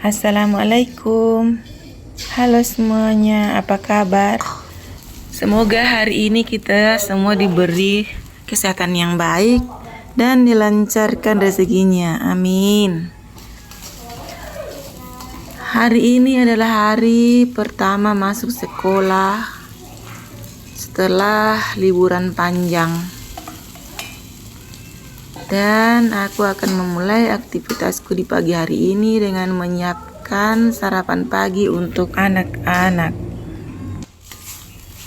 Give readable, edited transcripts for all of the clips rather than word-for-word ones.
Assalamualaikum. Halo semuanya, apa kabar? Semoga hari ini kita semua diberi kesehatan yang baik dan dilancarkan rezekinya. Amin. Hari ini adalah hari pertama masuk sekolah setelah liburan panjang. Dan aku akan memulai aktivitasku di pagi hari ini dengan menyiapkan sarapan pagi untuk anak-anak.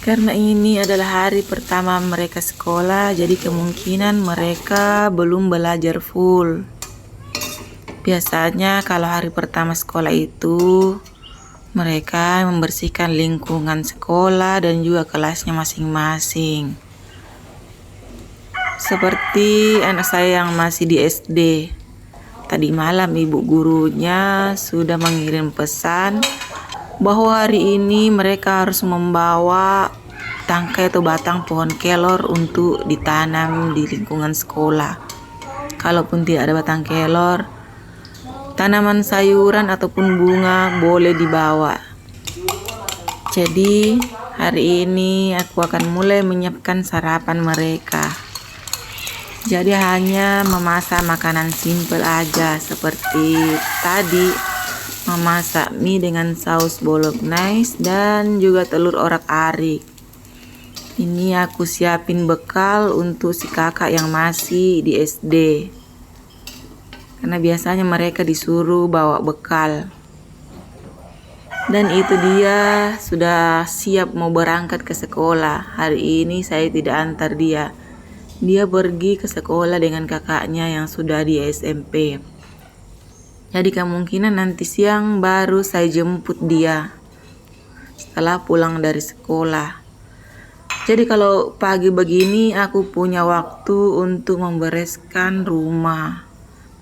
Karena ini adalah hari pertama mereka sekolah, jadi kemungkinan mereka belum belajar full. Biasanya kalau hari pertama sekolah itu, mereka membersihkan lingkungan sekolah dan juga kelasnya masing-masing. Seperti anak saya yang masih di SD. Tadi malam ibu gurunya sudah mengirim pesan bahwa hari ini mereka harus membawa tangkai atau batang pohon kelor untuk ditanam di lingkungan sekolah. Kalaupun tidak ada batang kelor, tanaman sayuran ataupun bunga boleh dibawa. Jadi hari ini aku akan mulai menyiapkan sarapan mereka. Jadi hanya memasak makanan simple aja, seperti tadi memasak mie dengan saus bolognese dan juga telur orak-arik. Ini aku siapin bekal untuk si kakak yang masih di SD. Karena biasanya mereka disuruh bawa bekal. Dan itu dia sudah siap mau berangkat ke sekolah. Hari ini saya tidak antar dia. Dia pergi ke sekolah dengan kakaknya yang sudah di SMP. Jadi kemungkinan nanti siang baru saya jemput dia setelah pulang dari sekolah. Jadi kalau pagi begini aku punya waktu untuk membereskan rumah,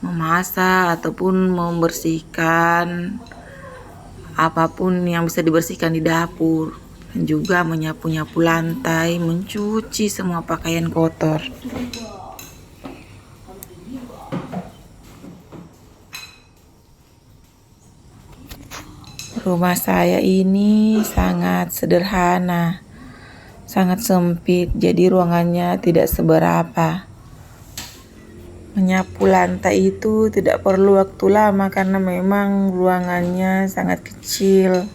memasak ataupun membersihkan apapun yang bisa dibersihkan di dapur. Dan juga menyapu-nyapu lantai, mencuci semua pakaian kotor. Rumah saya ini sangat sederhana, sangat sempit, jadi ruangannya tidak seberapa. Menyapu lantai itu tidak perlu waktu lama karena memang ruangannya sangat kecil.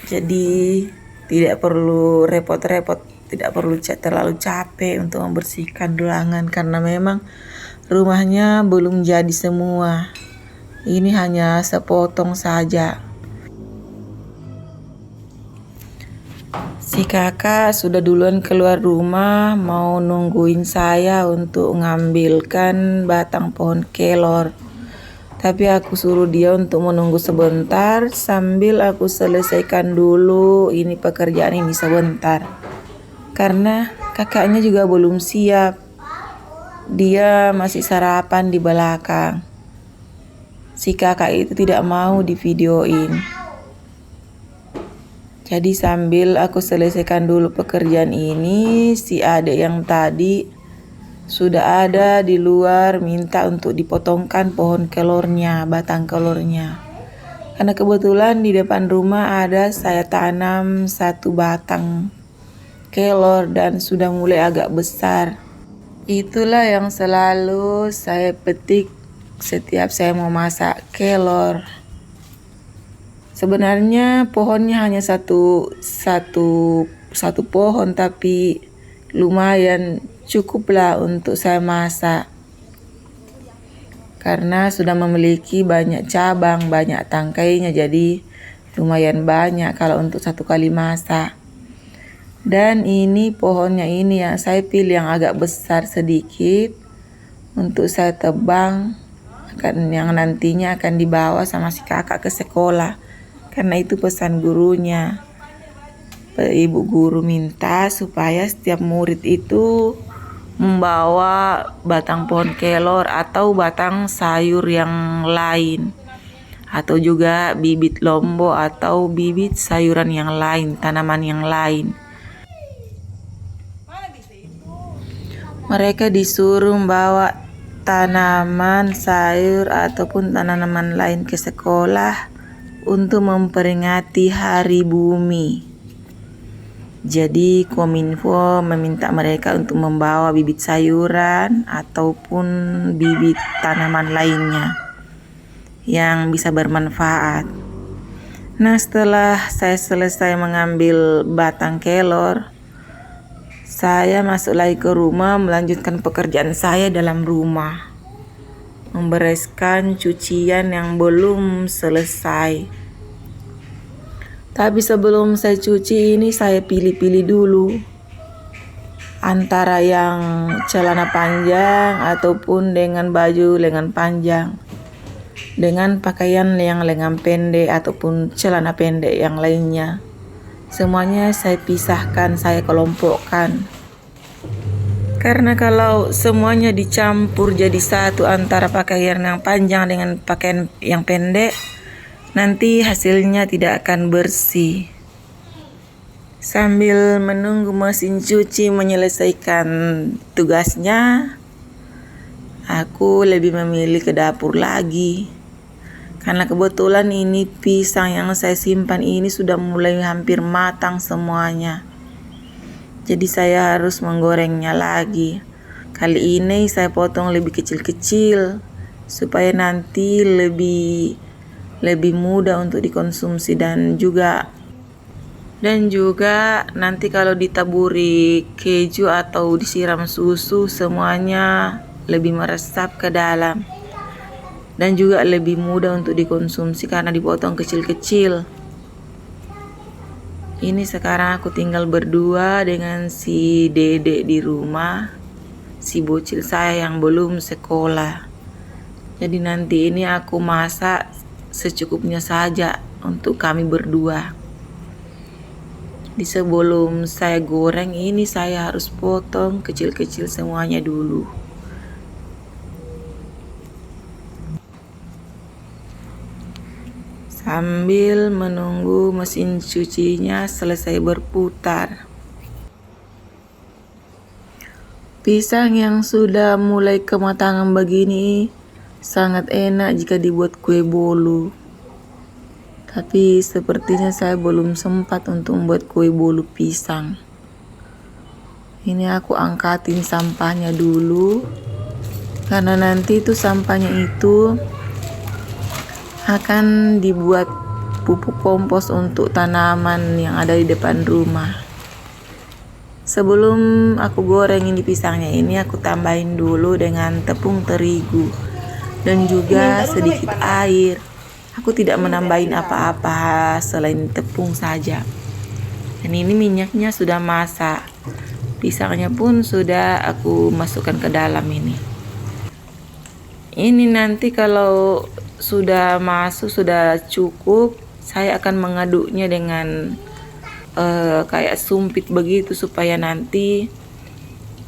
Jadi tidak perlu repot-repot, tidak perlu terlalu capek untuk membersihkan ruangan karena memang rumahnya belum jadi semua. Ini hanya sepotong saja. Si kakak sudah duluan keluar rumah mau nungguin saya untuk mengambilkan batang pohon kelor. Tapi aku suruh dia untuk menunggu sebentar sambil aku selesaikan dulu ini pekerjaan ini sebentar. Karena kakaknya juga belum siap. Dia masih sarapan di belakang. Si kakak itu tidak mau divideoin. Jadi sambil aku selesaikan dulu pekerjaan ini, si adik yang tadi sudah ada di luar minta untuk dipotongkan pohon kelornya, batang kelornya. Karena kebetulan di depan rumah ada saya tanam satu batang kelor dan sudah mulai agak besar. Itulah yang selalu saya petik setiap saya mau masak kelor. Sebenarnya pohonnya hanya satu pohon, tapi lumayan cukuplah untuk saya masak. Karena sudah memiliki banyak cabang, banyak tangkainya, jadi lumayan banyak kalau untuk satu kali masak. Dan ini pohonnya ini yang saya pilih yang agak besar sedikit untuk saya tebang, yang nantinya akan dibawa sama si kakak ke sekolah. Karena itu pesan gurunya. Ibu guru minta supaya setiap murid itu membawa batang pohon kelor atau batang sayur yang lain, atau juga bibit lombok atau bibit sayuran yang lain, tanaman yang lain. Mereka disuruh membawa tanaman sayur ataupun tanaman lain ke sekolah untuk memperingati Hari Bumi. Jadi Kominfo meminta mereka untuk membawa bibit sayuran ataupun bibit tanaman lainnya yang bisa bermanfaat. Nah, setelah saya selesai mengambil batang kelor, saya masuk lagi ke rumah melanjutkan pekerjaan saya dalam rumah. Membereskan cucian yang belum selesai. Tapi sebelum saya cuci ini saya pilih-pilih dulu antara yang celana panjang ataupun dengan baju lengan panjang, dengan pakaian yang lengan pendek ataupun celana pendek yang lainnya. Semuanya saya pisahkan, saya kelompokkan. Karena kalau semuanya dicampur jadi satu antara pakaian yang panjang dengan pakaian yang pendek, nanti hasilnya tidak akan bersih. Sambil menunggu mesin cuci menyelesaikan tugasnya, aku lebih memilih ke dapur lagi. Karena kebetulan ini pisang yang saya simpan ini sudah mulai hampir matang semuanya. Jadi saya harus menggorengnya lagi. Kali ini saya potong lebih kecil-kecil supaya nanti lebih mudah untuk dikonsumsi dan juga nanti kalau ditaburi keju atau disiram susu semuanya lebih meresap ke dalam. Dan juga lebih mudah untuk dikonsumsi karena dipotong kecil-kecil. Ini sekarang aku tinggal berdua dengan si Dede di rumah, si bocil saya yang belum sekolah. Jadi nanti ini aku masak secukupnya saja untuk kami berdua. Di sebelum saya goreng ini saya harus potong kecil-kecil semuanya dulu. Sambil menunggu mesin cucinya selesai berputar. Pisang yang sudah mulai kematangan begini sangat enak jika dibuat kue bolu. Tapi sepertinya saya belum sempat untuk membuat kue bolu pisang. Ini aku angkatin sampahnya dulu, karena nanti itu sampahnya itu akan dibuat pupuk kompos untuk tanaman yang ada di depan rumah. Sebelum aku goreng ini pisangnya ini, aku tambahin dulu dengan tepung terigu dan juga sedikit air. Aku tidak menambahin apa-apa selain tepung saja. Dan ini minyaknya sudah masak. Pisangnya pun sudah aku masukkan ke dalam ini. Ini nanti kalau sudah masuk, sudah cukup, saya akan mengaduknya dengan kayak sumpit begitu supaya nanti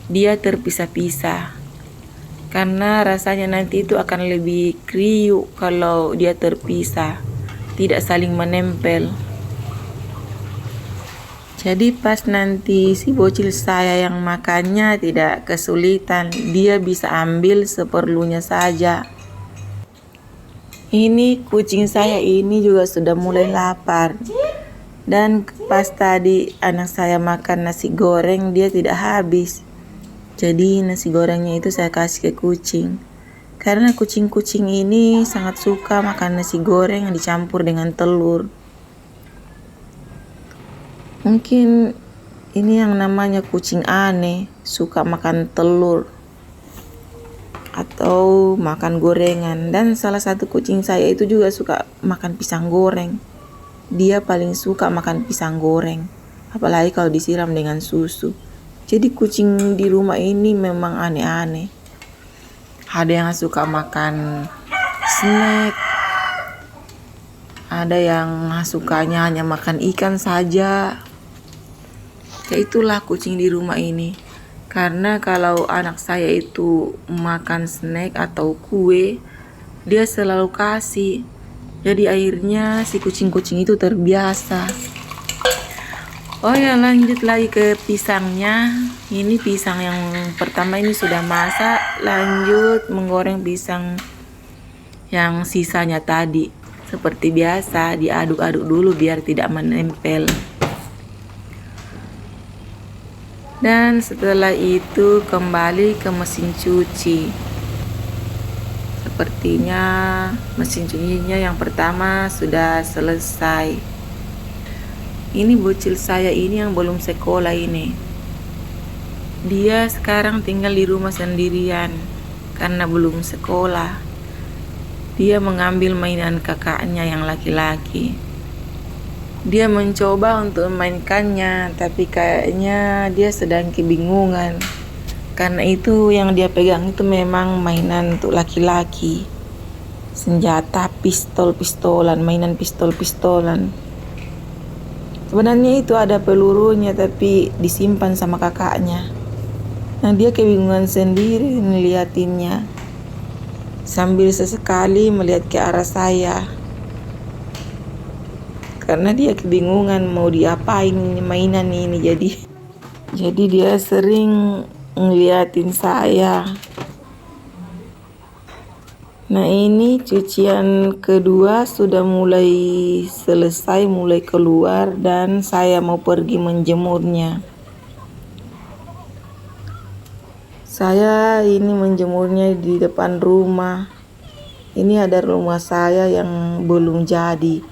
dia terpisah-pisah. Karena rasanya nanti itu akan lebih kriuk kalau dia terpisah, tidak saling menempel. Jadi pas nanti si bocil saya yang makannya tidak kesulitan, dia bisa ambil seperlunya saja. Ini kucing saya ini juga sudah mulai lapar. Dan pas tadi anak saya makan nasi goreng, dia tidak habis. Jadi nasi gorengnya itu saya kasih ke kucing. Karena kucing-kucing ini sangat suka makan nasi goreng yang dicampur dengan telur. Mungkin ini yang namanya kucing aneh, suka makan telur atau makan gorengan. Dan salah satu kucing saya itu juga suka makan pisang goreng. Dia paling suka makan pisang goreng, apalagi kalau disiram dengan susu. Jadi kucing di rumah ini memang aneh-aneh. Ada yang suka makan snack, ada yang sukanya hanya makan ikan saja. Ya itulah kucing di rumah ini. Karena kalau anak saya itu makan snack atau kue, dia selalu kasih. Jadi akhirnya si kucing-kucing itu terbiasa. Oh ya, lanjut lagi ke pisangnya. Ini pisang yang pertama ini sudah masak, lanjut menggoreng pisang yang sisanya tadi. Seperti biasa, diaduk-aduk dulu biar tidak menempel. Dan setelah itu kembali ke mesin cuci. Sepertinya mesin cucinya yang pertama sudah selesai. Ini bocil saya ini yang belum sekolah ini. Dia sekarang tinggal di rumah sendirian karena belum sekolah. Dia mengambil mainan kakaknya yang laki-laki. Dia mencoba untuk memainkannya, tapi kayaknya dia sedang kebingungan. Karena itu yang dia pegang itu memang mainan untuk laki-laki. Senjata, pistol-pistolan, mainan pistol-pistolan. Sebenarnya itu ada pelurunya tapi disimpan sama kakaknya. Nah, dia kebingungan sendiri ngeliatinnya. Sambil sesekali melihat ke arah saya. Karena dia kebingungan mau diapain mainan ini. Jadi dia sering ngeliatin saya. Nah, ini cucian kedua sudah mulai selesai, mulai keluar dan saya mau pergi menjemurnya. Saya ini menjemurnya di depan rumah. Ini ada rumah saya yang belum jadi.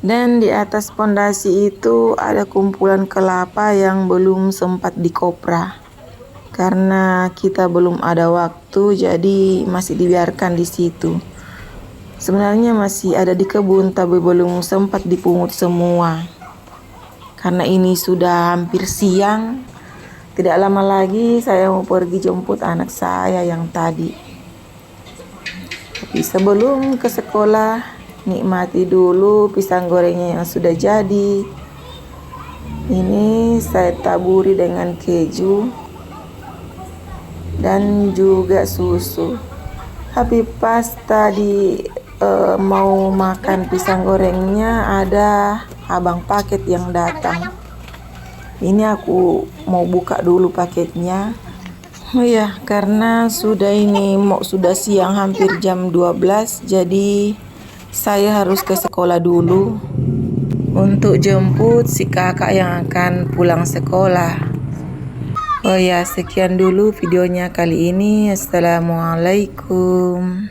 Dan di atas pondasi itu ada kumpulan kelapa yang belum sempat dikopra. Karena kita belum ada waktu, jadi masih dibiarkan di situ. Sebenarnya masih ada di kebun, tapi belum sempat dipungut semua. Karena ini sudah hampir siang, tidak lama lagi saya mau pergi jemput anak saya yang tadi. Tapi sebelum ke sekolah, nikmati dulu pisang gorengnya yang sudah jadi. Ini saya taburi dengan keju dan juga susu. Tapi pas tadi mau makan pisang gorengnya, ada abang paket yang datang. Ini aku mau buka dulu paketnya. Oh ya, karena sudah siang hampir jam 12, jadi saya harus ke sekolah dulu untuk jemput si kakak yang akan pulang sekolah. Oh ya, sekian dulu videonya kali ini. Assalamualaikum.